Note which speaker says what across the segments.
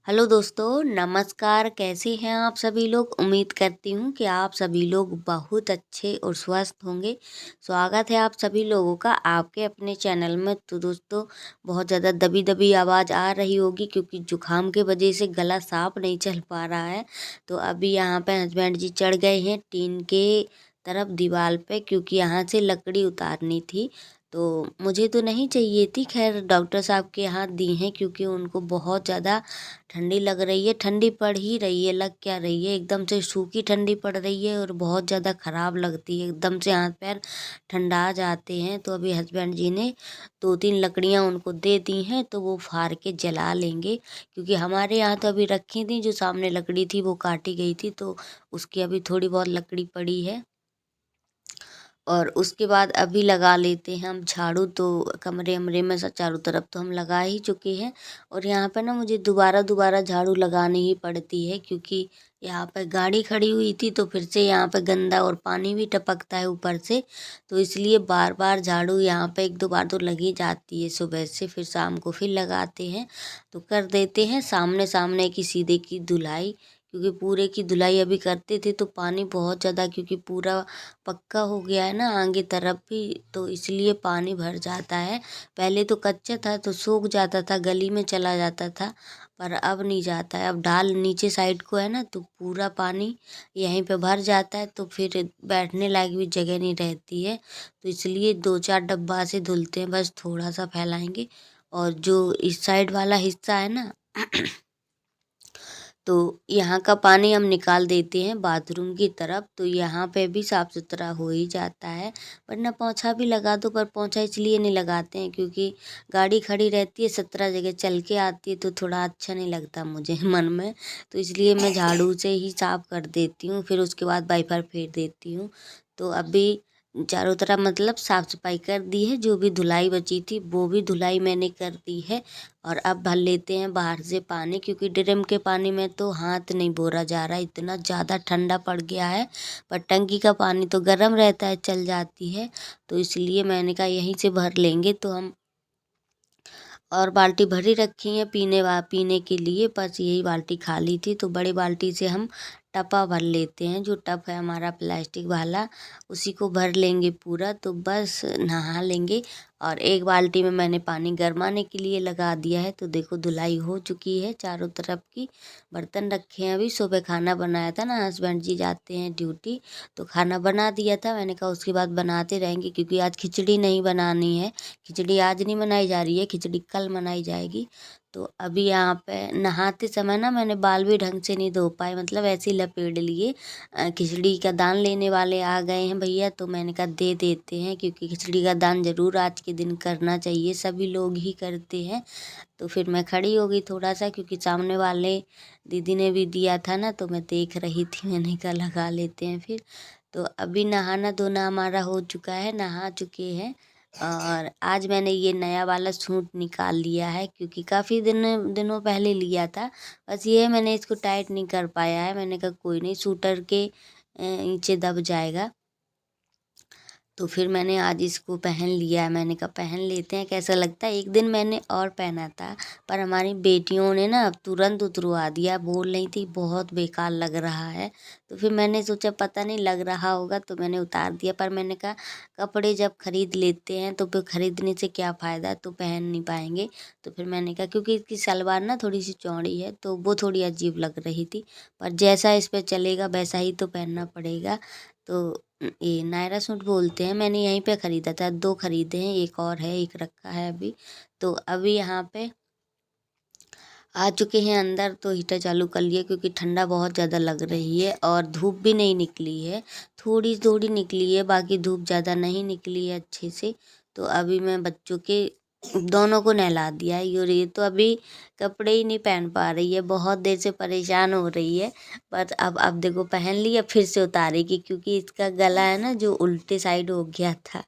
Speaker 1: Hello दोस्तों, नमस्कार। कैसे हैं आप सभी लोग? उम्मीद करती हूँ कि आप सभी लोग बहुत अच्छे और स्वस्थ होंगे। स्वागत है आप सभी लोगों का आपके अपने चैनल में। तो दोस्तों, बहुत ज़्यादा दबी दबी आवाज़ आ रही होगी क्योंकि जुकाम के वजह से गला साफ नहीं चल पा रहा है। तो अभी यहाँ पे हस्बैंड जी चढ़ गए हैं टीन के तरफ दीवार पे, क्योंकि यहाँ से लकड़ी उतारनी थी। तो मुझे तो नहीं चाहिए थी, खैर डॉक्टर साहब के यहाँ दी हैं क्योंकि उनको बहुत ज़्यादा ठंडी लग रही है। ठंडी पड़ ही रही है, लग क्या रही है, एकदम से सूखी ठंडी पड़ रही है और बहुत ज़्यादा ख़राब लगती है। एकदम से हाथ पैर ठंडा जाते हैं। तो अभी हस्बैंड जी ने 2-3 लकड़ियाँ उनको दे दी हैं, तो वो फाड़ के जला लेंगे। क्योंकि हमारे यहाँ तो अभी रखी थी, जो सामने लकड़ी थी वो काटी गई थी, तो उसकी अभी थोड़ी बहुत लकड़ी पड़ी है। और उसके बाद अभी लगा लेते हैं हम झाड़ू। तो कमरे अमरे में चारों तरफ तो हम लगा ही चुके हैं। और यहाँ पे ना मुझे दोबारा दोबारा झाड़ू लगानी ही पड़ती है, क्योंकि यहाँ पे गाड़ी खड़ी हुई थी तो फिर से यहाँ पे गंदा और पानी भी टपकता है ऊपर से। तो इसलिए बार बार झाड़ू यहाँ पे 1-2 बार तो लगी जाती है, सुबह से फिर शाम को फिर लगाते हैं। तो कर देते हैं सामने सामने की सीधे की धुलाई, क्योंकि पूरे की धुलाई अभी करते थे तो पानी बहुत ज़्यादा, क्योंकि पूरा पक्का हो गया है ना आगे तरफ भी, तो इसलिए पानी भर जाता है। पहले तो कच्चा था तो सूख जाता था, गली में चला जाता था, पर अब नहीं जाता है। अब ढाल नीचे साइड को है ना, तो पूरा पानी यहीं पे भर जाता है, तो फिर बैठने लायक भी जगह नहीं रहती है। तो इसलिए 2-4 डब्बा से धुलते हैं, बस थोड़ा सा फैलाएंगे। और जो इस साइड वाला हिस्सा है ना तो यहाँ का पानी हम निकाल देते हैं बाथरूम की तरफ, तो यहाँ पे भी साफ़ सुथरा हो ही जाता है। वरना पोंछा भी लगा दो, पर पोंछा इसलिए नहीं लगाते हैं क्योंकि गाड़ी खड़ी रहती है, 17 जगह चल के आती है, तो थोड़ा अच्छा नहीं लगता मुझे मन में। तो इसलिए मैं झाड़ू से ही साफ़ कर देती हूँ, फिर उसके बाद वाइपर फेर देती हूँ। तो अभी चारों तरफ मतलब साफ़ सफाई कर दी है, जो भी धुलाई बची थी वो भी धुलाई मैंने कर दी है। और अब भर लेते हैं बाहर से पानी, क्योंकि ड्रम के पानी में तो हाथ नहीं बोरा जा रहा, इतना ज़्यादा ठंडा पड़ गया है। पर टंकी का पानी तो गर्म रहता है, चल जाती है। तो इसलिए मैंने कहा यहीं से भर लेंगे तो हम। और बाल्टी भरी रखी है पीने के लिए, बस यही बाल्टी खाली थी, तो बड़ी बाल्टी से हम टपा भर लेते हैं। जो टप है हमारा प्लास्टिक वाला, उसी को भर लेंगे पूरा, तो बस नहा लेंगे। और एक बाल्टी में मैंने पानी गरमाने के लिए लगा दिया है। तो देखो धुलाई हो चुकी है चारों तरफ की। बर्तन रखे हैं, अभी सुबह खाना बनाया था ना, हस्बैंड जी जाते हैं ड्यूटी, तो खाना बना दिया था। मैंने कहा उसके बाद बनाते रहेंगे, क्योंकि आज खिचड़ी नहीं बनानी है। खिचड़ी आज नहीं बनाई जा रही है, खिचड़ी कल बनाई जाएगी। तो अभी यहाँ पे नहाते समय ना मैंने बाल भी ढंग से नहीं धो पाए, मतलब ऐसे ही लपेट लिए। खिचड़ी का दान लेने वाले आ गए हैं भैया, तो मैंने कहा दे देते हैं, क्योंकि खिचड़ी का दान ज़रूर आज के दिन करना चाहिए, सभी लोग ही करते हैं। तो फिर मैं खड़ी हो गई थोड़ा सा, क्योंकि सामने वाले दीदी ने भी दिया था ना, तो मैं देख रही थी, मैंने कहा लगा लेते हैं फिर। तो अभी नहाना धोना हमारा हो चुका है, नहा चुके हैं। और आज मैंने ये नया वाला सूट निकाल लिया है, क्योंकि काफ़ी दिनों पहले लिया था। बस ये मैंने इसको टाइट नहीं कर पाया है। मैंने कहा कोई नहीं, सूटर के नीचे दब जाएगा। तो फिर मैंने आज इसको पहन लिया है। मैंने कहा पहन लेते हैं कैसा लगता है। एक दिन मैंने और पहना था, पर हमारी बेटियों ने ना तुरंत उतरवा दिया, बोल रही थी बहुत बेकार लग रहा है। तो फिर मैंने सोचा पता नहीं लग रहा होगा, तो मैंने उतार दिया। पर मैंने कहा कपड़े जब खरीद लेते हैं तो फिर खरीदने से क्या फ़ायदा, तो पहन नहीं पाएंगे। तो फिर मैंने कहा, क्योंकि इसकी सलवार ना थोड़ी सी चौड़ी है, तो वो थोड़ी अजीब लग रही थी। पर जैसा इस पर चलेगा वैसा ही तो पहनना पड़ेगा। तो ये नायरा सूट बोलते हैं, मैंने यहीं पे ख़रीदा था। 2 ख़रीदे हैं, एक और है, एक रखा है अभी। तो अभी यहाँ पे आ चुके हैं अंदर, तो हीटर चालू कर लिया, क्योंकि ठंडा बहुत ज़्यादा लग रही है और धूप भी नहीं निकली है, थोड़ी थोड़ी निकली है, बाकी धूप ज़्यादा नहीं निकली है अच्छे से। तो अभी मैं बच्चों के दोनों को नहला दिया है, और ये तो अभी कपड़े ही नहीं पहन पा रही है, बहुत देर से परेशान हो रही है। पर अब देखो पहन लिया, फिर से उतारेगी, क्योंकि इसका गला है ना जो उल्टे साइड हो गया था।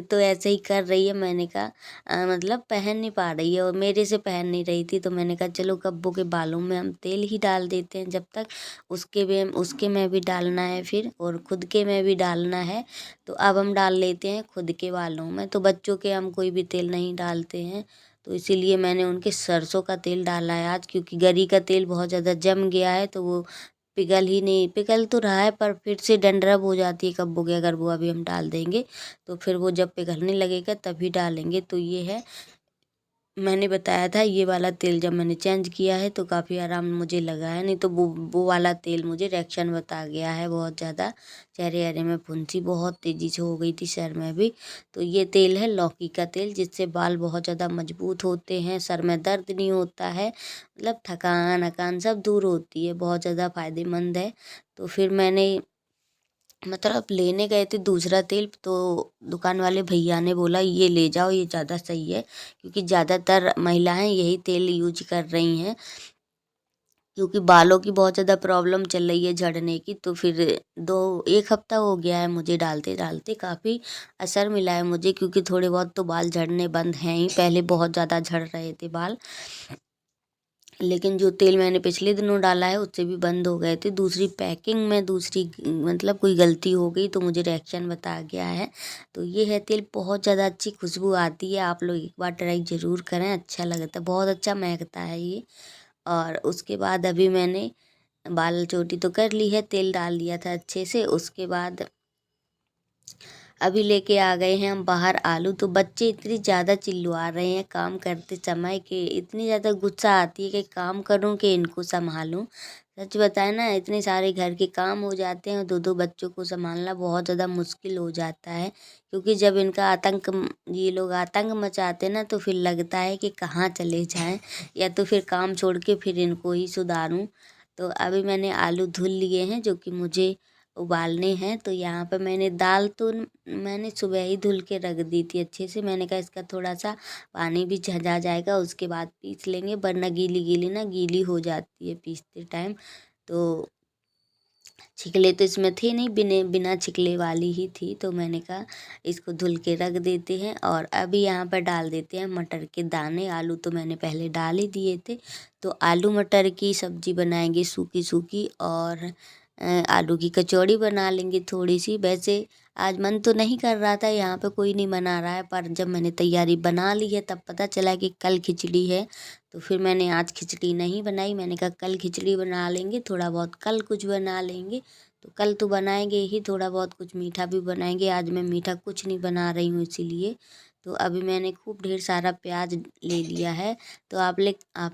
Speaker 1: तो ऐसे ही कर रही है। मैंने कहा मतलब पहन नहीं पा रही है, और मेरे से पहन नहीं रही थी, तो मैंने कहा चलो कब्बों के बालों में हम तेल ही डाल देते हैं जब तक। उसके में भी डालना है फिर, और खुद के में भी डालना है। तो अब हम डाल लेते हैं खुद के बालों में, तो बच्चों के हम कोई भी तेल नहीं डालते हैं। तो इसीलिए मैंने उनके सरसों का तेल डाला है आज, क्योंकि गरी का तेल बहुत ज़्यादा जम गया है तो वो पिघल ही नहीं, पिघल तो रहा है पर फिर से डंडरब हो जाती है कब्बों की। अगर वो अभी हम डाल देंगे तो फिर वो जब पिघलने लगेगा तभी डालेंगे। तो ये है, मैंने बताया था ये वाला तेल जब मैंने चेंज किया है तो काफ़ी आराम मुझे लगा है, नहीं तो वो वाला तेल मुझे रिएक्शन बता गया है बहुत ज़्यादा। चेहरे में फुंसी बहुत तेज़ी से हो गई थी, सर में भी। तो ये तेल है लौकी का तेल, जिससे बाल बहुत ज़्यादा मजबूत होते हैं, सर में दर्द नहीं होता है, मतलब थकान अकान सब दूर होती है, बहुत ज़्यादा फ़ायदेमंद है। तो फिर मैंने मतलब लेने गए थे दूसरा तेल, तो दुकान वाले भैया ने बोला ये ले जाओ, ये ज़्यादा सही है, क्योंकि ज़्यादातर महिलाएं यही तेल यूज कर रही हैं, क्योंकि बालों की बहुत ज़्यादा प्रॉब्लम चल रही है झड़ने की। तो फिर 1 हफ्ता हो गया है मुझे डालते डालते, काफ़ी असर मिला है मुझे, क्योंकि थोड़े बहुत तो बाल झड़ने बंद हैं ही, पहले बहुत ज़्यादा झड़ रहे थे बाल, लेकिन जो तेल मैंने पिछले दिनों डाला है उससे भी बंद हो गए थे। दूसरी पैकिंग में दूसरी मतलब कोई गलती हो गई तो मुझे रिएक्शन बता गया है। तो ये है तेल, बहुत ज़्यादा अच्छी खुशबू आती है, आप लोग एक बार ट्राई ज़रूर करें, अच्छा लगता है, बहुत अच्छा महकता है ये। और उसके बाद अभी मैंने बाल चोटी तो कर ली है, तेल डाल दिया था अच्छे से। उसके बाद अभी लेके आ गए हैं हम बाहर आलू। तो बच्चे इतनी ज़्यादा चिल्ला रहे हैं काम करते समय कि इतनी ज़्यादा गुस्सा आती है कि काम करूं कि इनको संभालूं। सच बताए ना, इतने सारे घर के काम हो जाते हैं और दो दो बच्चों को संभालना बहुत ज़्यादा मुश्किल हो जाता है, क्योंकि जब इनका ये लोग आतंक मचाते ना तो फिर लगता है कि कहाँ चले जाएं, या तो फिर काम छोड़ के फिर इनको ही सुधारूं। तो अभी मैंने आलू धुल लिए हैं जो कि मुझे उबालने हैं। तो यहाँ पे मैंने दाल तो मैंने सुबह ही धुल के रख दी थी अच्छे से, मैंने कहा इसका थोड़ा सा पानी भी झंझा जाएगा उसके बाद पीस लेंगे, वरना गीली गीली ना गीली हो जाती है पीसते टाइम। तो छिकले तो इसमें थे नहीं, बिना छिकले वाली ही थी, तो मैंने कहा इसको धुल के रख देते हैं। और अभी यहाँ पर डाल देते हैं मटर के दाने। आलू तो मैंने पहले डाल ही दिए थे, तो आलू मटर की सब्जी बनाएंगे सूखी सूखी, और आलू की कचौड़ी बना लेंगे थोड़ी सी। वैसे आज मन तो नहीं कर रहा था, यहाँ पे कोई नहीं बना रहा है, पर जब मैंने तैयारी बना ली है तब पता चला कि कल खिचड़ी है, तो फिर मैंने आज खिचड़ी नहीं बनाई। मैंने कहा कल खिचड़ी बना लेंगे, थोड़ा बहुत कल कुछ बना लेंगे। तो कल तो बनाएंगे ही, थोड़ा बहुत कुछ मीठा भी बनाएंगे, आज मैं मीठा कुछ नहीं बना रही हूँ इसीलिए। तो अभी मैंने खूब ढेर सारा प्याज ले लिया है। तो आप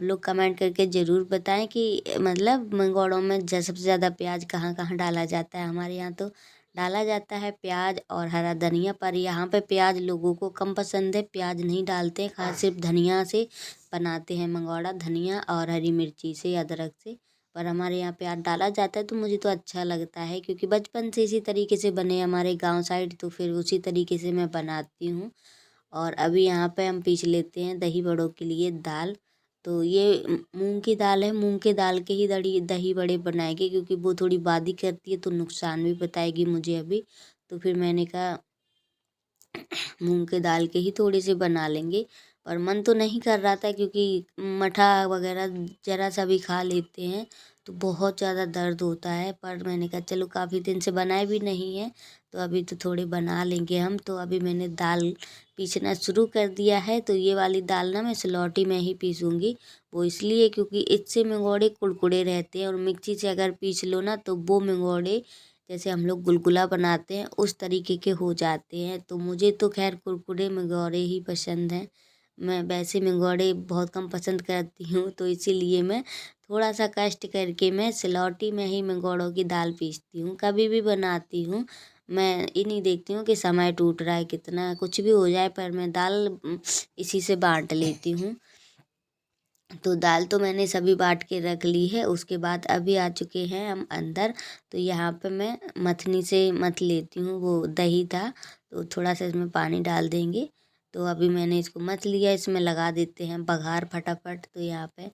Speaker 1: लोग कमेंट करके ज़रूर बताएं कि मतलब मंगोड़ों में सबसे ज़्यादा प्याज कहाँ कहाँ डाला जाता है। हमारे यहाँ तो डाला जाता है प्याज और हरा धनिया, पर यहाँ पे प्याज लोगों को कम पसंद है, प्याज नहीं डालते हैं, खास सिर्फ धनिया से बनाते हैं मंगोड़ा, धनिया और हरी मिर्ची से, अदरक से। पर हमारे यहाँ प्याज डाला जाता है तो मुझे तो अच्छा लगता है, क्योंकि बचपन से इसी तरीके से बने हमारे गांव साइड, तो फिर उसी तरीके से मैं बनाती हूँ। और अभी यहाँ पे हम पीस लेते हैं दही बड़ों के लिए दाल। तो ये मूंग की दाल है, मूंग के दाल के ही दही बड़े बनाएंगे, क्योंकि वो थोड़ी बादी करती है तो नुकसान भी बताएगी मुझे अभी। तो फिर मैंने कहा मूंग के दाल के ही थोड़े से बना लेंगे। पर मन तो नहीं कर रहा था, क्योंकि मठा वगैरह ज़रा सा भी खा लेते हैं तो बहुत ज़्यादा दर्द होता है। पर मैंने कहा चलो काफ़ी दिन से बनाए भी नहीं है, तो अभी तो थोड़े बना लेंगे हम। तो अभी मैंने दाल पीसना शुरू कर दिया है। तो ये वाली दाल ना मैं सिलौटी में ही पीसूँगी, वो इसलिए क्योंकि इससे मंगोड़े कुड़कुड़े रहते हैं, और मिक्सी से अगर पीस लो ना तो वो मंगोड़े जैसे हम लोग गुलगुला बनाते हैं उस तरीके के हो जाते हैं। तो मुझे तो खैर कुरकुरे मंगोड़े ही पसंद हैं, मैं वैसे मंगोड़े बहुत कम पसंद करती हूँ, तो इसीलिए मैं थोड़ा सा कष्ट करके मैं सिलौटी में ही मंगोड़ों की दाल पीसती हूँ। कभी भी बनाती हूँ मैं ये नहीं देखती हूँ कि समय टूट रहा है कितना, कुछ भी हो जाए, पर मैं दाल इसी से बांट लेती हूँ। तो दाल तो मैंने सभी बांट के रख ली है। उसके बाद अभी आ चुके हैं हम अंदर। तो यहाँ पे मैं मथनी से मथ लेती हूँ, वो दही था तो थोड़ा सा इसमें पानी डाल देंगे। तो अभी मैंने इसको मथ लिया, इसमें लगा देते हैं बघार फटाफट। तो यहाँ पे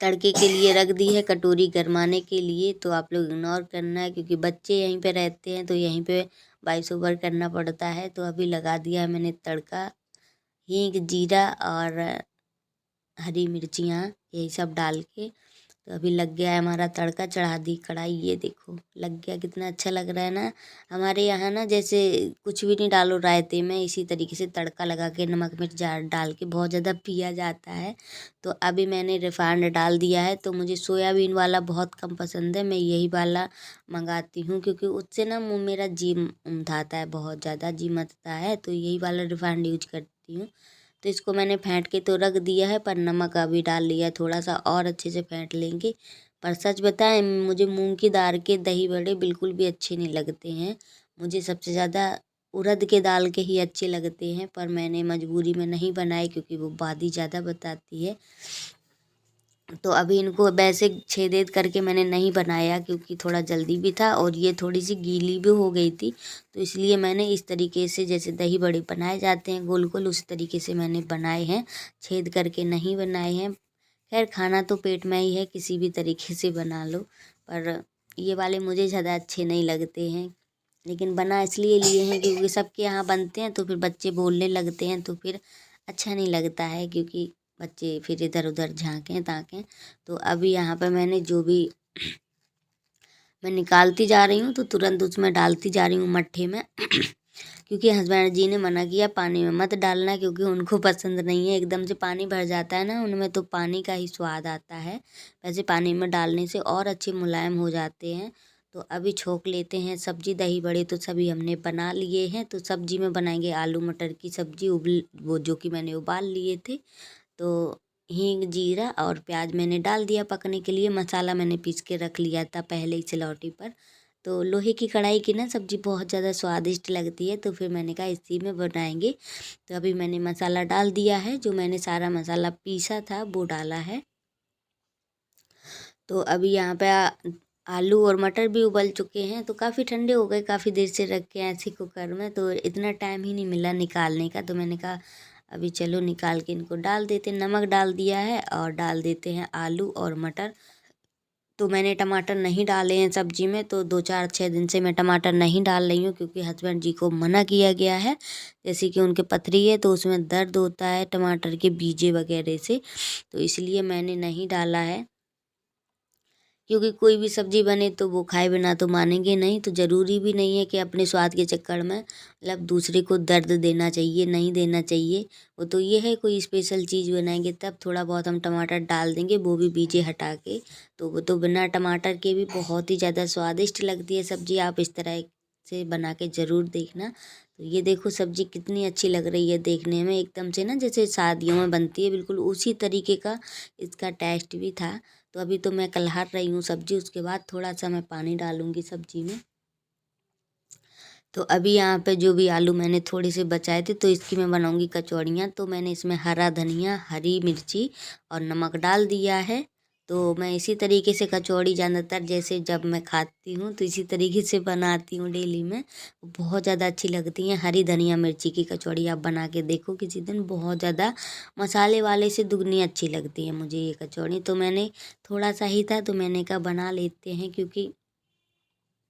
Speaker 1: तड़के के लिए रख दी है कटोरी गरमाने के लिए, तो आप लोग इग्नोर करना है, क्योंकि बच्चे यहीं पे रहते हैं तो यहीं पे वॉइस ओवर करना पड़ता है। तो अभी लगा दिया है मैंने तड़का, हींग जीरा और हरी मिर्चियाँ यही सब डाल के। तो अभी लग गया है हमारा तड़का, चढ़ा दी कढ़ाई। ये देखो लग गया, कितना अच्छा लग रहा है ना। हमारे यहाँ ना जैसे कुछ भी नहीं डालो रायते में, इसी तरीके से तड़का लगा के नमक मिर्च डाल के बहुत ज़्यादा पिया जाता है। तो अभी मैंने रिफाइंड डाल दिया है। तो मुझे सोयाबीन वाला बहुत कम पसंद है, मैं यही वाला मंगाती हूँ क्योंकि उससे ना मुँह मेरा जी उमथाता है, बहुत ज़्यादा जी मथता है। तो यही वाला रिफाइंड यूज करती हूँ। तो इसको मैंने फेंट के तो रख दिया है, पर नमक अभी डाल लिया, थोड़ा सा और अच्छे से फेंट लेंगे। पर सच बताएं, मुझे मूंग की दाल के दही बड़े बिल्कुल भी अच्छे नहीं लगते हैं। मुझे सबसे ज़्यादा उड़द के दाल के ही अच्छे लगते हैं, पर मैंने मजबूरी में नहीं बनाए क्योंकि वो बादी ज़्यादा बताती है। तो अभी इनको वैसे छेदेद करके मैंने नहीं बनाया क्योंकि थोड़ा जल्दी भी था और ये थोड़ी सी गीली भी हो गई थी। तो इसलिए मैंने इस तरीके से, जैसे दही बड़े बनाए जाते हैं गोल गोल, उस तरीके से मैंने बनाए हैं, छेद करके नहीं बनाए हैं। खैर खाना तो पेट में ही है, किसी भी तरीके से बना लो। पर ये वाले मुझे ज़्यादा अच्छे नहीं लगते हैं, लेकिन बना इसलिए लिए हैं क्योंकि सबके यहाँ बनते हैं तो फिर बच्चे बोलने लगते हैं तो फिर अच्छा नहीं लगता है, क्योंकि बच्चे फिर इधर उधर झाँकें ताकें। तो अभी यहाँ पे मैंने जो भी मैं निकालती जा रही हूँ तो तुरंत उसमें डालती जा रही हूँ मट्ठे में क्योंकि हस्बैंड जी ने मना किया पानी में मत डालना, क्योंकि उनको पसंद नहीं है। एकदम से पानी भर जाता है ना उनमें, तो पानी का ही स्वाद आता है। वैसे पानी में डालने से और अच्छे मुलायम हो जाते हैं। तो अभी छोंक लेते हैं सब्जी। दही बड़े तो सभी हमने बना लिए हैं। तो सब्जी में बनाएंगे आलू मटर की सब्जी, वो जो कि मैंने उबाल लिए थे। तो हींग जीरा और प्याज मैंने डाल दिया पकने के लिए। मसाला मैंने पीस के रख लिया था पहले ही सिलौटी पर। तो लोहे की कढ़ाई की ना सब्ज़ी बहुत ज़्यादा स्वादिष्ट लगती है, तो फिर मैंने कहा इसी में बनाएंगे। तो अभी मैंने मसाला डाल दिया है, जो मैंने सारा मसाला पीसा था वो डाला है। तो अभी यहाँ पे आलू और मटर भी उबल चुके हैं, तो काफ़ी ठंडे हो गए, काफ़ी देर से रखे हैं ऐसे कुकर में, तो इतना टाइम ही नहीं मिला निकालने का। तो मैंने कहा अभी चलो निकाल के इनको डाल देते हैं। नमक डाल दिया है और डाल देते हैं आलू और मटर। तो मैंने टमाटर नहीं डाले हैं सब्जी में, तो 2 4 6 दिन से मैं टमाटर नहीं डाल रही हूँ क्योंकि हस्बैंड जी को मना किया गया है। जैसे कि उनके पथरी है तो उसमें दर्द होता है टमाटर के बीजे वगैरह से, तो इसलिए मैंने नहीं डाला है। क्योंकि कोई भी सब्जी बने तो वो खाए बिना तो मानेंगे नहीं। तो ज़रूरी भी नहीं है कि अपने स्वाद के चक्कर में मतलब दूसरे को दर्द देना चाहिए, नहीं देना चाहिए। वो तो ये है कोई स्पेशल चीज़ बनाएंगे तब थोड़ा बहुत हम टमाटर डाल देंगे, वो भी बीजे हटा के। तो वो तो बिना टमाटर के भी बहुत ही ज़्यादा स्वादिष्ट लगती है सब्ज़ी। आप इस तरह से बना के ज़रूर देखना। तो ये देखो सब्ज़ी कितनी अच्छी लग रही है देखने में, एकदम से ना जैसे शादियों में बनती है, बिल्कुल उसी तरीके का इसका टेस्ट भी था। तो अभी तो मैं कलहा रही हूँ सब्जी, उसके बाद थोड़ा सा मैं पानी डालूंगी सब्जी में। तो अभी यहाँ पे जो भी आलू मैंने थोड़े से बचाए थे तो इसकी मैं बनाऊंगी कचौड़ियाँ। तो मैंने इसमें हरा धनिया, हरी मिर्ची और नमक डाल दिया है। तो मैं इसी तरीके से कचौड़ी ज़्यादातर जैसे जब मैं खाती हूँ तो इसी तरीके से बनाती हूँ डेली में। बहुत ज़्यादा अच्छी लगती हैं हरी धनिया मिर्ची की कचौड़ी। आप बना के देखो किसी दिन, बहुत ज़्यादा मसाले वाले से दुगनी अच्छी लगती है मुझे ये कचौड़ी। तो मैंने थोड़ा सा ही था तो मैंने कहा बना लेते हैं, क्योंकि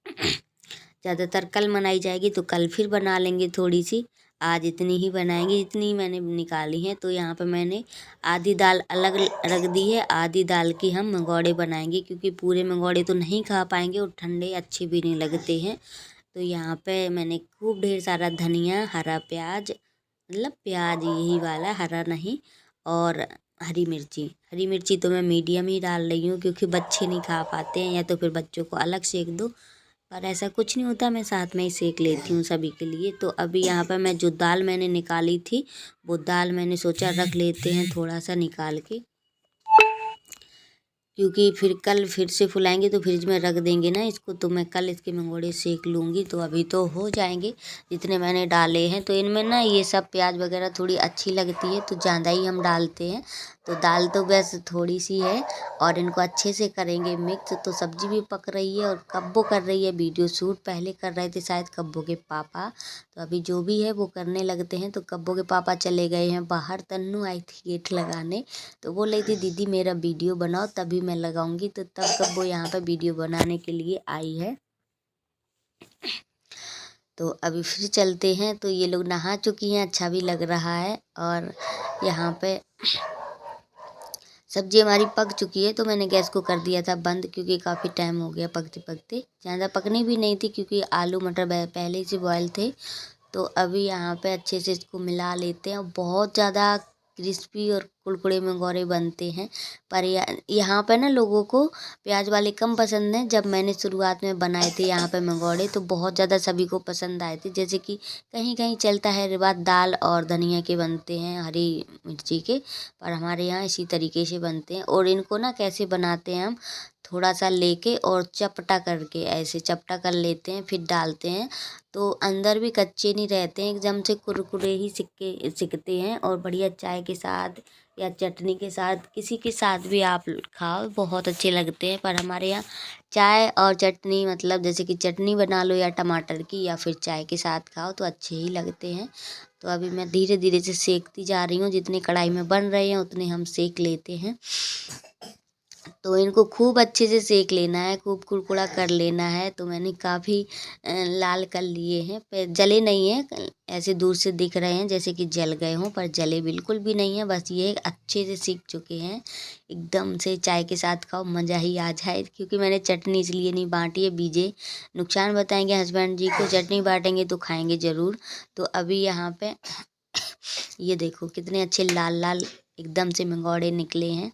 Speaker 1: ज़्यादातर कल मनाई जाएगी तो कल फिर बना लेंगे थोड़ी सी। आज इतनी ही बनाएंगे जितनी मैंने निकाली हैं। तो यहाँ पे मैंने आधी दाल अलग रख दी है, आधी दाल की हम मंगौड़े बनाएंगे, क्योंकि पूरे मंगौड़े तो नहीं खा पाएंगे और ठंडे अच्छे भी नहीं लगते हैं। तो यहाँ पे मैंने खूब ढेर सारा धनिया, हरा प्याज, मतलब प्याज यही वाला हरा नहीं, और हरी मिर्ची तो मैं मीडियम ही डाल रही हूँ क्योंकि बच्चे नहीं खा पाते हैं, या तो फिर बच्चों को अलग सेक दो। पर ऐसा कुछ नहीं होता, मैं साथ में ही सेक लेती हूँ सभी के लिए। तो अभी यहाँ पर मैं जो दाल मैंने निकाली थी वो दाल मैंने सोचा रख लेते हैं थोड़ा सा निकाल के, क्योंकि फिर कल फिर से फुलाएंगे तो फ्रिज में रख देंगे ना इसको। तो मैं कल इसके मंगोड़े सेक लूँगी, तो अभी तो हो जाएंगे जितने मैंने डाले हैं। तो इनमें ना ये सब प्याज वगैरह थोड़ी अच्छी लगती है तो ज़्यादा ही हम डालते हैं। तो दाल तो बस थोड़ी सी है और इनको अच्छे से करेंगे मिक्स। तो सब्जी भी पक रही है और कब्बो कर रही है वीडियो शूट, पहले कर रहे थे शायद कब्बो के पापा। तो अभी जो भी है वो करने लगते हैं। तो कब्बो के पापा चले गए हैं बाहर, तन्नू आई थी गेट लगाने, तो बोल रही थी दीदी मेरा वीडियो बनाओ तभी मैं लगाऊंगी। तो तब कब्बो यहाँ पर वीडियो बनाने के लिए आई है। तो अभी फिर चलते हैं। तो ये लोग नहा चुकी हैं, अच्छा भी लग रहा है। और यहाँ पे सब्जी हमारी पक चुकी है तो मैंने गैस को कर दिया था बंद, क्योंकि काफ़ी टाइम हो गया पकते पकते। ज़्यादा पकनी भी नहीं थी क्योंकि आलू मटर पहले से बॉयल थे। तो अभी यहाँ पे अच्छे से इसको मिला लेते हैं। बहुत ज़्यादा क्रिस्पी और कुरकुरे मंगोरे बनते हैं, पर यहाँ पे ना लोगों को प्याज वाले कम पसंद हैं। जब मैंने शुरुआत में बनाए थे यहाँ पे मंगोड़े तो बहुत ज़्यादा सभी को पसंद आए थे। जैसे कि कहीं कहीं चलता है रिवाज दाल और धनिया के बनते हैं, हरी मिर्ची के, पर हमारे यहाँ इसी तरीके से बनते हैं। और इनको ना कैसे बनाते हैं हम, थोड़ा सा लेके और चपटा करके ऐसे चपटा कर लेते हैं, फिर डालते हैं तो अंदर भी कच्चे नहीं रहते हैं, एकदम से कुरकुरे ही सिकते हैं। और बढ़िया चाय के साथ या चटनी के साथ, किसी के साथ भी आप खाओ बहुत अच्छे लगते हैं। पर हमारे यहाँ चाय और चटनी, मतलब जैसे कि चटनी बना लो या टमाटर की, या फिर चाय के साथ खाओ तो अच्छे ही लगते हैं। तो अभी मैं धीरे धीरे से सेकती जा रही हूँ, जितने कढ़ाई में बन रहे हैं उतने हम सेक लेते हैं। तो इनको खूब अच्छे से सेक लेना है, खूब कुरकुरा कर लेना है। तो मैंने काफ़ी लाल कर लिए हैं, पर जले नहीं हैं, ऐसे दूर से दिख रहे हैं जैसे कि जल गए हों, पर जले बिल्कुल भी नहीं है। बस ये अच्छे से सीख चुके हैं, एकदम से चाय के साथ खाओ मज़ा ही आ जाए। क्योंकि मैंने चटनी इसलिए नहीं बांटी है, बीजे नुकसान बताएंगे हस्बैंड जी को, चटनी बांटेंगे तो खाएंगे ज़रूर। तो अभी यहाँ पे ये देखो कितने अच्छे लाल लाल एकदम से मंगोड़े निकले हैं।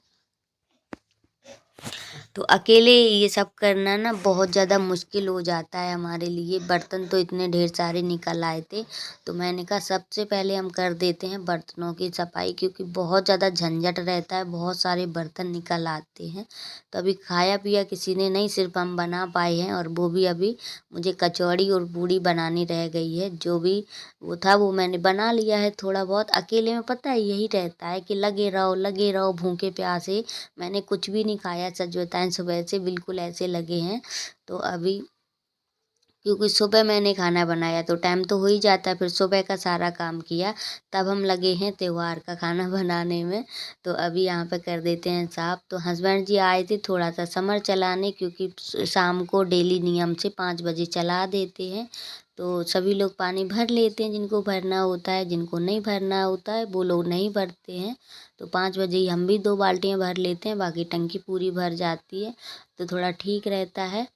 Speaker 1: तो अकेले ये सब करना ना बहुत ज़्यादा मुश्किल हो जाता है हमारे लिए। बर्तन तो इतने ढेर सारे निकल आए थे, तो मैंने कहा सबसे पहले हम कर देते हैं बर्तनों की सफाई, क्योंकि बहुत ज़्यादा झंझट रहता है, बहुत सारे बर्तन निकल आते हैं। तो अभी खाया पिया किसी ने नहीं, सिर्फ हम बना पाए हैं, और वो भी अभी मुझे कचौड़ी और पूड़ी बनानी रह गई है। जो भी वो था वो मैंने बना लिया है थोड़ा बहुत। अकेले में पता है यही रहता है कि लगे रहो भूखे प्यासे। मैंने कुछ भी नहीं खाया, सच बताएं सुबह से बिल्कुल ऐसे लगे हैं। तो अभी क्योंकि सुबह मैंने खाना बनाया तो टाइम तो हो ही जाता है, फिर सुबह का सारा काम किया, तब हम लगे हैं त्योहार का खाना बनाने में। तो अभी यहाँ पे कर देते हैं साफ। तो हस्बैंड जी आए थे थोड़ा सा समर चलाने, क्योंकि शाम को डेली नियम से 5 बजे चला देते हैं। तो सभी लोग पानी भर लेते हैं, जिनको भरना होता है, जिनको नहीं भरना होता है वो लोग नहीं भरते हैं। तो 5 बजे ही हम भी 2 बाल्टियाँ भर लेते हैं, बाकी टंकी पूरी भर जाती है तो थोड़ा ठीक रहता है।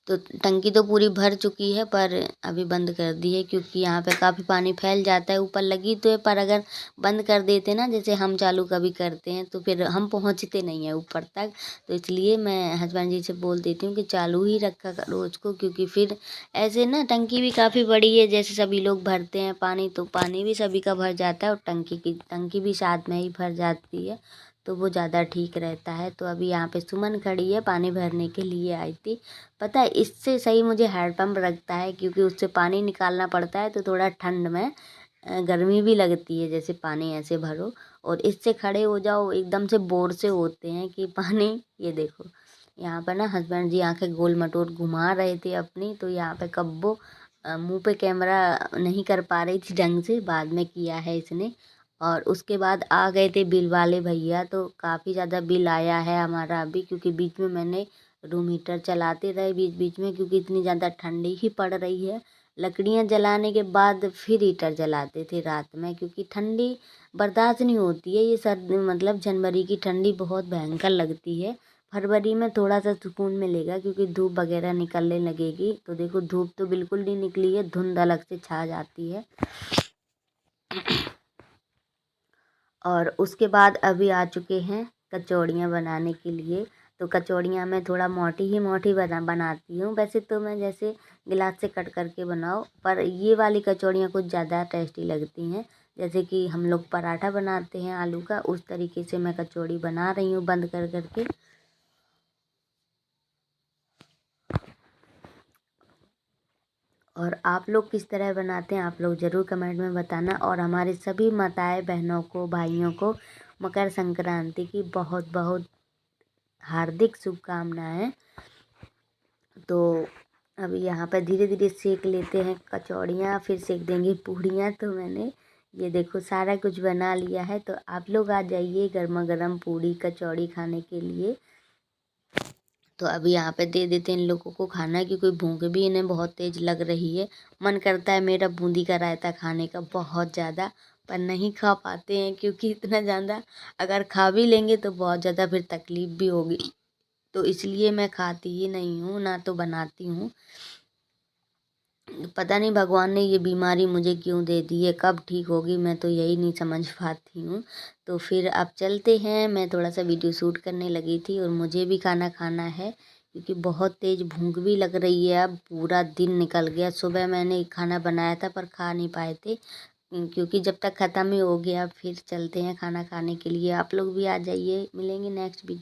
Speaker 1: तो टंकी तो पूरी भर चुकी है, पर अभी बंद कर दी है क्योंकि यहाँ पे काफ़ी पानी फैल जाता है। ऊपर लगी तो है, पर अगर बंद कर देते ना, जैसे हम चालू कभी करते हैं, तो फिर हम पहुँचते नहीं हैं ऊपर तक। तो इसलिए मैं हस्बैंड जी से बोल देती हूँ कि चालू ही रखा करो उसको, क्योंकि फिर ऐसे ना टंकी भी काफ़ी बड़ी है, जैसे सभी लोग भरते हैं पानी तो पानी भी सभी का भर जाता है, और टंकी भी साथ में ही भर जाती है, तो वो ज़्यादा ठीक रहता है। तो अभी यहाँ पे सुमन खड़ी है, पानी भरने के लिए आई थी। पता है इससे सही मुझे हैंडपम्प लगता है, क्योंकि उससे पानी निकालना पड़ता है तो थोड़ा ठंड में गर्मी भी लगती है, जैसे पानी ऐसे भरो और इससे खड़े हो जाओ एकदम से बोर से होते हैं कि पानी। ये देखो यहाँ पर ना हस्बैंड जी आंखें गोल मटोल घुमा रहे थे अपनी, तो यहाँ पे कब्बो मुंह पे कैमरा नहीं कर पा रही थी ढंग से, बाद में किया है इसने। और उसके बाद आ गए थे बिल वाले भैया, तो काफ़ी ज़्यादा बिल आया है हमारा अभी, क्योंकि बीच में मैंने रूम हीटर चलाते रहे बीच बीच में, क्योंकि इतनी ज़्यादा ठंडी ही पड़ रही है। लकड़ियाँ जलाने के बाद फिर हीटर जलाते थे रात में, क्योंकि ठंडी बर्दाश्त नहीं होती है। ये सर्दी मतलब जनवरी की ठंडी बहुत भयंकर लगती है। फरवरी में थोड़ा सा सुकून मिलेगा, क्योंकि धूप वगैरह निकलने लगेगी। तो देखो धूप तो बिल्कुल नहीं निकली है, धुंध अलग से छा जाती है। और उसके बाद अभी आ चुके हैं कचौड़ियाँ बनाने के लिए। तो कचौड़ियाँ मैं थोड़ा मोटी ही मोटी बनाती हूँ। वैसे तो मैं जैसे गिलास से कट करके बनाओ, पर ये वाली कचौड़ियाँ कुछ ज़्यादा टेस्टी लगती हैं। जैसे कि हम लोग पराठा बनाते हैं आलू का, उस तरीके से मैं कचौड़ी बना रही हूँ बंद कर करके। और आप लोग किस तरह बनाते हैं आप लोग ज़रूर कमेंट में बताना। और हमारे सभी माताएं बहनों को भाइयों को मकर संक्रांति की बहुत बहुत हार्दिक शुभकामनाएं। तो अभी यहाँ पर धीरे धीरे सेक लेते हैं कचौड़ियाँ, फिर सेक देंगे पूड़ियाँ। तो मैंने ये देखो सारा कुछ बना लिया है, तो आप लोग आ जाइए गर्मा गर्म पूड़ी कचौड़ी खाने के लिए। तो अभी यहाँ पे दे देते हैं इन लोगों को खाना, क्योंकि भूख भी इन्हें बहुत तेज़ लग रही है। मन करता है मेरा बूंदी का रायता खाने का बहुत ज़्यादा, पर नहीं खा पाते हैं क्योंकि इतना ज़्यादा अगर खा भी लेंगे तो बहुत ज़्यादा फिर तकलीफ़ भी होगी, तो इसलिए मैं खाती ही नहीं हूँ, ना तो बनाती हूँ। पता नहीं भगवान ने ये बीमारी मुझे क्यों दे दी है, कब ठीक होगी मैं तो यही नहीं समझ पाती हूँ। तो फिर अब चलते हैं, मैं थोड़ा सा वीडियो शूट करने लगी थी और मुझे भी खाना खाना है क्योंकि बहुत तेज़ भूख भी लग रही है। अब पूरा दिन निकल गया, सुबह मैंने खाना बनाया था पर खा नहीं पाए थे क्योंकि जब तक ख़त्म ही हो गया। फिर चलते हैं खाना खाने के लिए, आप लोग भी आ जाइए, मिलेंगे नेक्स्ट वीडियो।